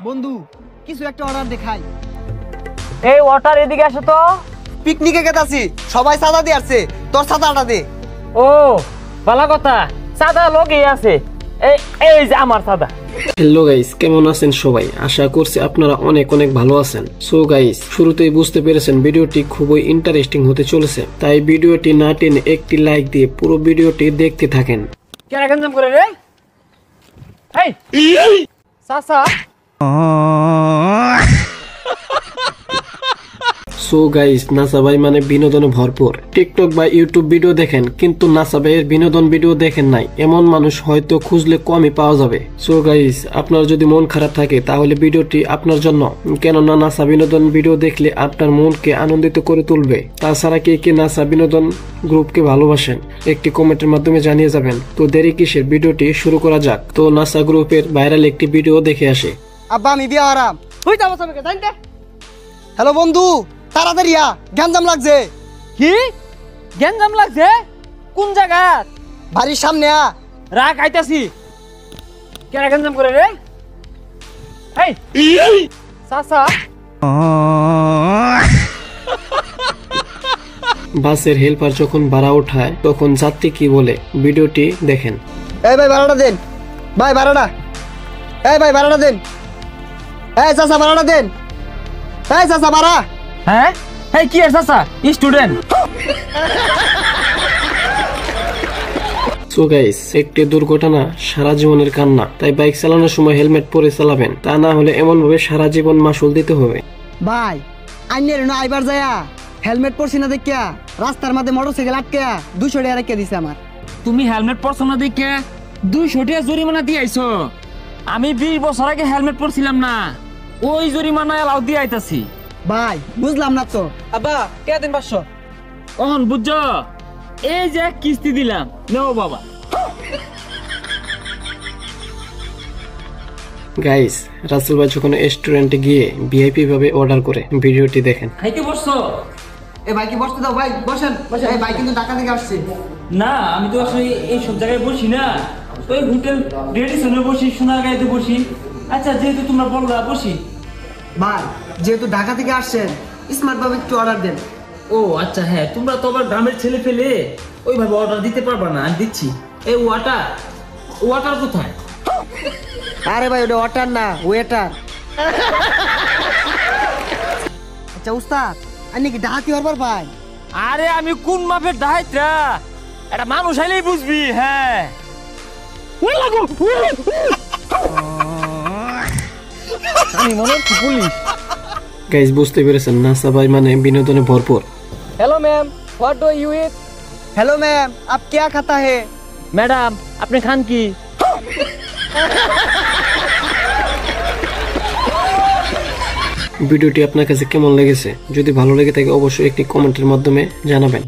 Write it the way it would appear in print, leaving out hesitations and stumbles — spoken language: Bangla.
বন্ধু কিছু একটা অর্ডার দেখাই। এই ওয়াটার এদিকে আসো তো। পিকনিকে গেতাছি, সবাই সাদা দিয়ে আসছে, তোর সাদাটা দে। ও ভালো কথা, সাদা লগেই আছে। এই এই যে আমার সাদা। হ্যালো গাইস, কেমন আছেন সবাই? আশা করছি আপনারা অনেক অনেক ভালো আছেন। সো গাইস, শুরুতেই বুঝতে পেরেছেন ভিডিওটি খুবই ইন্টারেস্টিং হতে চলেছে, তাই ভিডিওটি না টেনে একটি লাইক দিয়ে পুরো ভিডিওটি দেখতে থাকেন। কেন গঞ্জাম করে রে? এই সাসা। সো গাইস, নাসা ভাই মানে বিনোদনে ভরপুর। টিকটক বা ইউটিউব ভিডিও দেখেন, কিন্তু নাসা ভাইয়ের বিনোদন ভিডিও দেখেন নাই, এমন মানুষ হয়তো খুঁজলে কমই পাওয়া যাবে। সো গাইস, আপনার যদি মন খারাপ থাকে তাহলে ভিডিওটি আপনার জন্য, কেননা নাসা বিনোদন ভিডিও দেখলে আপনার মনকে আনন্দিত করে তুলবে। তাছাড়া কে কে নাসা বিনোদন গ্রুপকে ভালোবাসেন একটি কমেন্টের মাধ্যমে জানিয়ে যাবেন। তো দেরি কিসের, ভিডিওটি শুরু করা যাক। তো নাসা গ্রুপের ভাইরাল একটি ভিডিও দেখে আসে। আব্বা আমি বিয়া আরাম হই যাবো সবাইকে জানতে। হ্যালো বন্ধু, তাড়াতাড়ি আ, গ্যাঞ্জাম লাগছে। কি গঞ্জাম লাগছে? কোন জায়গা? বাড়ির সামনে আ। রাখ আইতাছি। কেন গঞ্জাম করে রে? এই সাসা। বাসের হেল্পার যখন ভাড়া ওঠায় তখন যাত্রী কি বলে, ভিডিওটি দেখেন। এই ভাই ভাড়াটা দেন, ভাই ভাড়াটা। এই ভাই ভাড়াটা দেন। এই চাচা ভাড়াটা দেন। এই চাচা ভাড়া। হ্যাঁ এই কি আর সাসা? স্টুডেন্ট। সো গাইস, একটি দুর্ঘটনা সারা জীবনের কান্না, তাই বাইক চালানোর সময় হেলমেট পরে চালাবেন, তা না হলে এমন ভাবে সারা জীবন মাসুল দিতে হবে। ভাই আইনের না আইবার যায়া হেলমেট পরছি না দেখিয়া রাস্তার মধ্যে মোটরসাইকেল আটকে 200 টাকা রেখে দিছে আমার। তুমি হেলমেট পরছো না দেখে 200 টাকা জরিমানা দিয়ে আইছো। আমি 20 বছর আগে হেলমেট পরছিলাম না, ওই জরিমানা এলাও দিয়ে আইতাছি। ভাই বুঝলাম না তো। আব্বা কে দিন 500? অহন বুঝছো? এই যে কিস্তি দিলাম, নেও বাবা। গাইস, রাসেল ভাই যখন রেস্টুরেন্টে গিয়ে ভিআইপি ভাবে অর্ডার করে, ভিডিওটি দেখেন। খাইতে বসছো? এ ভাই কি বসতে দাও, ভাই বসেন বসেন। এই ভাই কিন্তু ঢাকা থেকে আসছে। না আমি তো আসলে এই সব জায়গায় বসি না, ওই হোটেল রেডিসনে বসি, সোনারগাঁইতে বসি। আচ্ছা যেহেতু তোমরা বললা বসি। ভাই যেহেতু ঢাকা থেকে আসছেন, স্মার্ট ভাবে একটু অর্ডার দেন। ও আচ্ছা হ্যাঁ, তোমরা তো আবার গ্রামের ছেলে ফেলে ওইভাবে অর্ডার দিতে পারবা না, আমি দিচ্ছি। এই ওয়াটার, ওয়াটার কোথায়? আরে ভাই ওটা ওয়াটার না, ওয়েটার। আচ্ছা উস্তাদ, আপনি কি ডাহাতি হরবার ভাই? আরে আমি কোন মাপের ডাহাইতরা, এটা মানুষ আইলেই বুঝবি। হ্যাঁ আমি মনে হচ্ছে পুলিশ। গাইস, বুঝতে পেরেছেন নাসা ভাই মানে বিনোদনে ভরপুর। Hello ma'am, what do you eat? Hello ma'am, आप क्या खाता है? ম্যাডাম আপনি খান কি? ভিডিওটি আপনার কাছে কেমন লেগেছে? যদি ভালো লেগে থাকে অবশ্যই একটি কমেন্টের মাধ্যমে জানাবেন।